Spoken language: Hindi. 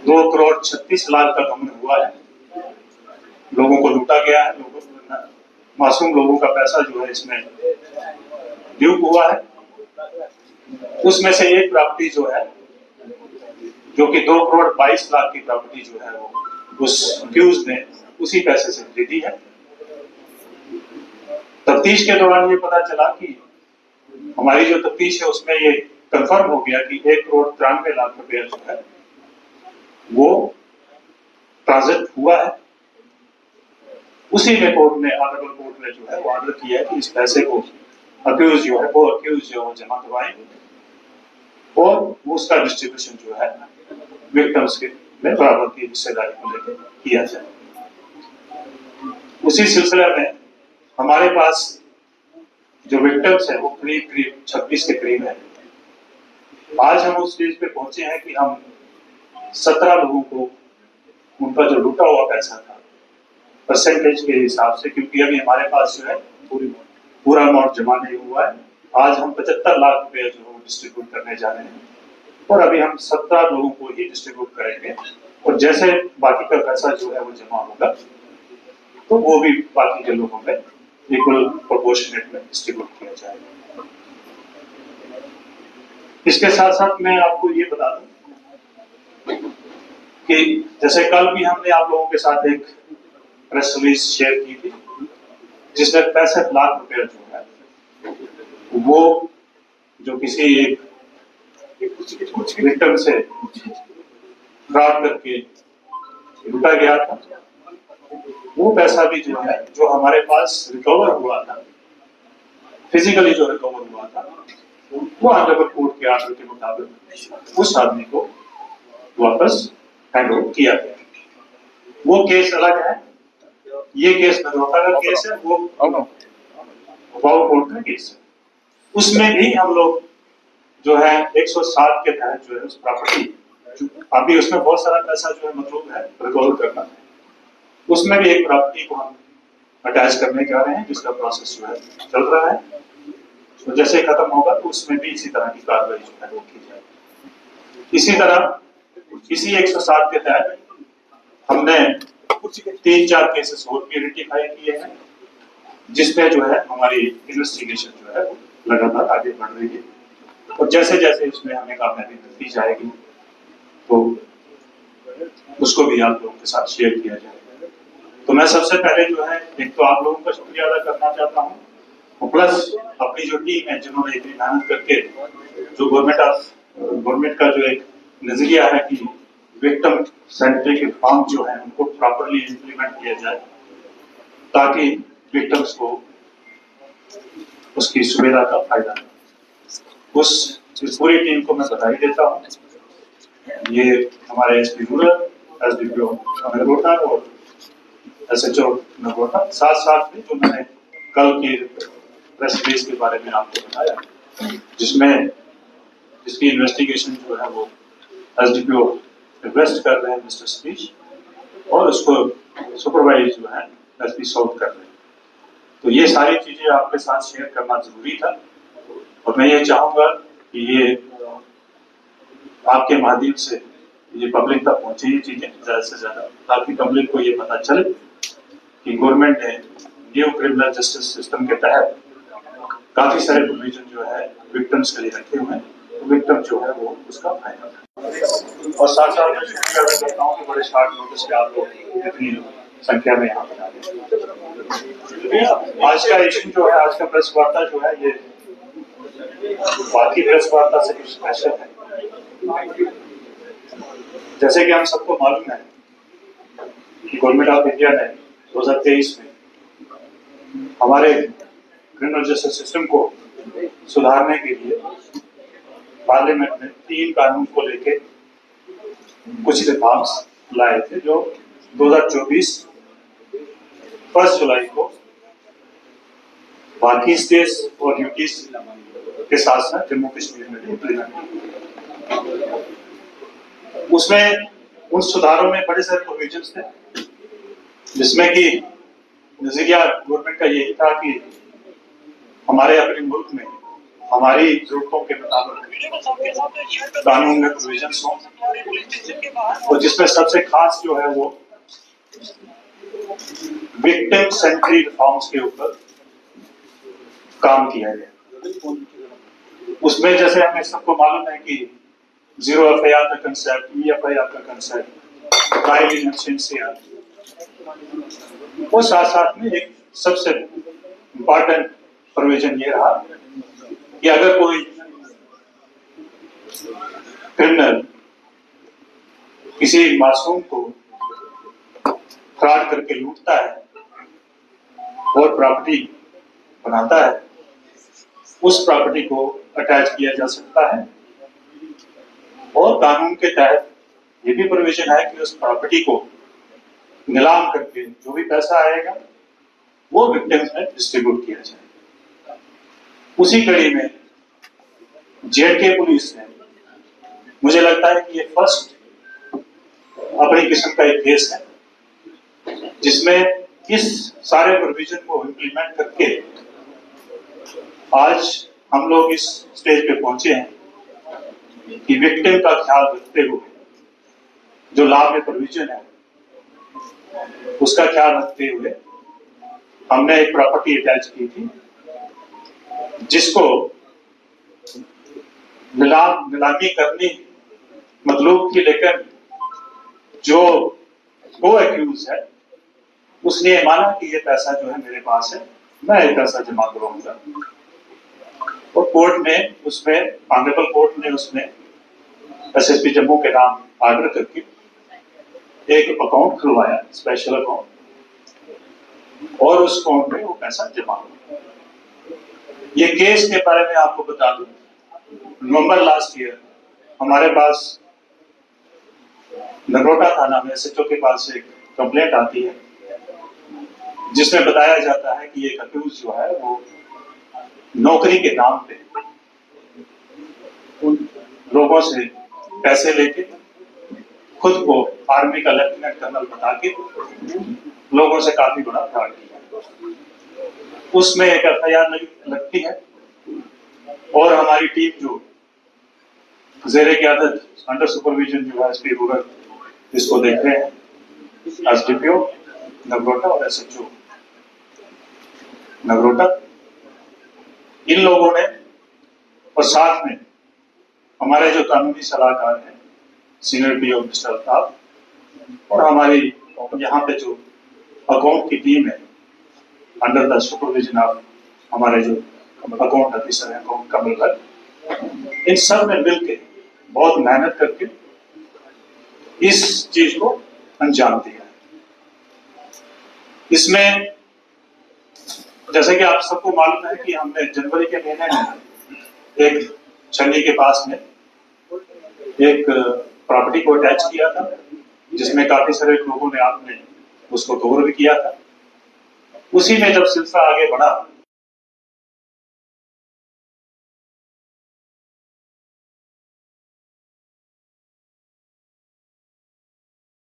2,36,00,000 का गबन हुआ है। लोगों को लूटा गया है, लोगों को, मासूम लोगों का पैसा जो है इसमें ड्यूप हुआ है। उसमें से एक प्रॉपर्टी जो है, जो कि 2,22,00,000 की प्रॉपर्टी जो है वो उस अक्यूज ने उसी पैसे से खरीदी है। तफ्तीश के दौरान ये पता चला कि हमारी जो तफ्तीश है उसमें ये कंफर्म हो गया कि 1,93,00,000 रुपया जो है वो ट्रांजिट हुआ है। उसी में कोर्ट ने, ऑनरेबल कोर्ट ने जो है वो ऑर्डर किया है कि इस पैसे को अक्यूज जो है वो जमा करवाएंगे और उसका डिस्ट्रीब्यूशन जो है विक्टिम्स के में बराबर की हिस्सेदारी को लेकर किया जाए। उसी सिलसिले में हमारे पास जो विक्टिम्स है वो करीब 26 के करीब है। आज हम उस स्टेज पे पहुंचे हैं कि हम 17 लोगों को उनका जो लूटा हुआ पैसा था परसेंटेज के हिसाब से, क्योंकि अभी हमारे पास जो है पूरा अमाउंट जमा नहीं हुआ है। आज हम 75 लाख रुपए जो है डिस्ट्रीब्यूट करने जा रहे हैं और अभी हम 17 लोगों को ही डिस्ट्रीब्यूट करेंगे और जैसे बाकी का पैसा जो है वो जमा होगा तो वो भी बाकी के लोगों में इक्वल प्रोपोर्शनेट में डिस्ट्रीब्यूट किया जाएगा। इसके साथ साथ मैं आपको ये बता दूं कि जैसे कल भी हमने आप लोगों के साथ एक प्रेस रिलीज शेयर की थी जिसमें 65 लाख रुपया जो है वो जो किसी एक विक्टिम से फ्रॉड करके लूटा गया था, वो पैसा भी जो है जो हमारे पास रिकवर हुआ था, फिजिकली जो रिकवर हुआ था, वो ऑनरेबल कोर्ट के आर्डर के मुताबिक उस आदमी को वापस हैंड ओवर किया गया। वो केस अलग है, ये केस नगरोटा का केस है, वो वाव कोर्ट का केस है। उसमें भी हम लोग जो है 107 के तहत जो है उस प्रॉपर्टी, अभी उसमें बहुत सारा पैसा जो है मतलब है रिकवर करना है, उसमें भी एक प्रॉपर्टी को हम अटैच करने जा रहे हैं जिसका प्रोसेस जो है चल रहा है। तो जैसे खत्म होगा तो उसमें भी इसी तरह की कार्रवाई जो है वो की जाएगी। इसी तरह इसी 107 के तहत हमने 3-4 केसेस और भी रेक्टिफाई किए हैं जिसमें जो है हमारी इन्वेस्टिगेशन जो है वो लगातार आगे बढ़ रही है और जैसे जैसे उसमें हमें कामयाबी मिलती जाएगी तो उसको भी आप लोगों के साथ शेयर किया जाएगा। तो मैं सबसे पहले जो है एक तो आप लोगों का शुक्रिया अदा करना चाहता हूँ और प्लस अपनी जो टीम है जिन्होंने इतनी मेहनत करके जो गवर्नमेंट का जो एक नजरिया है कि विक्टिम सेंट्रिक रिफॉर्म जो है उनको प्रॉपर्ली इम्प्लीमेंट किया जाए ताकि विक्टिम्स को उसकी सुविधा का फायदा मिले। इस पूरी टीम को मैं बधाई देता हूँ। ये हमारे एसपी रूरल, एसडीपीओ नगरोटा और एसएचओ नगरोटा, साथ साथ में जो मैंने कल की प्रेस रिलीज के बारे में आपको बताया जिसकी इन्वेस्टिगेशन जो है वो एसडीपीओ रिक्वेस्ट कर रहे हैं मिस्टर सतीश और उसको सुपरवाइज जो है एसपी सॉल्व कर रहे हैं। तो ये सारी चीजें आपके साथ शेयर करना जरूरी था और मैं ये चाहूंगा कि ये आपके माध्यम से ये पब्लिक तक पहुंचे ये चीजें ज्यादा से ज्यादा, ताकि पब्लिक को ये पता चले कि गवर्नमेंट ने न्यू क्रिमिनल जस्टिस सिस्टम के तहत काफी सारे प्रोविजन जो है विक्टिम्स के लिए रखे हुए हैं, तो विक्टिम जो है वो उसका फायदा है। और साथ साथ मैं शुक्रिया अदा करता हूँ कि बड़े शॉर्ट नोटिस पे आप लोग इतनी संख्या में यहाँ पर आ गए। आज का इशू जो है, आज का प्रेस वार्ता जो है ये बाकी प्रेस वार्ता से कुछ स्पेशल है। जैसे कि हम सबको मालूम है कि गवर्नमेंट ऑफ इंडिया ने 2023 में हमारे क्रिमिनल जस्टिस सिस्टम को सुधारने के लिए पार्लियामेंट में 3 कानून को लेके कुछ रिफॉर्म्स लाए थे जो 2024 1 जुलाई को बाकी स्टेट्स और यूटीज के साथ साथ जम्मू कश्मीर में भी इम्प्लीमेंट किए। उसमें उन सुधारों में बड़े सारे प्रोविजंस थे जिसमें कि नजरिया गवर्नमेंट का यही था कि हमारे अपने मुल्क में हमारी जरूरतों के मुताबिक कानून में प्रोविजंस हों और जिसमें सबसे खास जो है वो विक्टिम सेंट्रिक रिफॉर्म्स के ऊपर काम किया गया। उसमें जैसे हमें सबको मालूम है कि 0 FIR का कंसेप्ट, EFIR का कंसेप्ट, ट्रायल इन एब्सेंटिया, वो साथ साथ में एक सबसे इम्पोर्टेंट प्रोविजन ये रहा कि अगर कोई क्रिमिनल किसी मासूम को फ्रॉड करके लूटता है और प्रॉपर्टी बनाता है, उस प्रॉपर्टी को अटैच किया जा सकता है। और कानून के तहत ये भी प्रोविजन है कि उस प्रॉपर्टी को नीलाम करके जो भी पैसा आएगा वो विक्टिम्स में डिस्ट्रीब्यूट किया जाए। उसी कड़ी में जेएंडके पुलिस ने, मुझे लगता है कि ये फर्स्ट अपनी किस्म का एक केस है जिसमें इस सारे प्रोविजन को इम्प्लीमेंट करके आज हम लोग इस स्टेज पे पहुंचे हैं कि विक्टिम का ख्याल रखते हुए जो लॉ में प्रोविजन है उसका ख्याल रखते हुए हमने एक प्रॉपर्टी अटैच की थी जिसको नीलामी करनी मतलब थी, लेकिन जो को एक्यूज है उसने ये माना कि ये पैसा जो है मेरे पास है, मैं ये पैसा जमा करूंगा। और कोर्ट ने उसमें, ऑनरेबल कोर्ट ने उसमें SSP जम्मू के नाम ऑर्डर करके एक अकाउंट खुलवाया, स्पेशल अकाउंट, और उस अकाउंट में वो पैसा जमा हुआ। ये केस के बारे में आपको बता दूं, नवंबर लास्ट ईयर हमारे पास नगरोटा थाना में SHO के पास एक कंप्लेंट आती है जिसमें बताया जाता है कि एक अक्यूज जो है वो नौकरी के नाम पे उन लोगों से पैसे लेके खुद को आर्मी का लेफ्टिनेंट कर्नल बता के लोगों से काफी बड़ा फ्रॉड किया। उसमें एक FIR लगती है और हमारी टीम जो ज़ेरे क़यादत अंडर सुपरविजन जो है SP रूरल इसको देख रहे हैं, SDPO नगरोटा और SHO नगरोटा, इन लोगों ने और साथ में हमारे जो कानूनी सलाहकार हैं सीनियर PO मिस्टर अल्ताफ और हमारी यहाँ पे जो अकाउंट की टीम है अंडर द सुपरविजन ऑफ हमारे जो अकाउंट ऑफिसर हैं कमल भट्ट, इन सब ने मिलकर बहुत मेहनत करके इस चीज को अंजाम दिया। इसमें जैसे कि आप सबको मालूम है कि हमने जनवरी के महीने में एक छन्नी के पास में एक प्रॉपर्टी को अटैच किया था जिसमें काफी सारे लोगों ने आपने उसको कवर भी किया था। उसी में जब सिलसिला आगे बढ़ा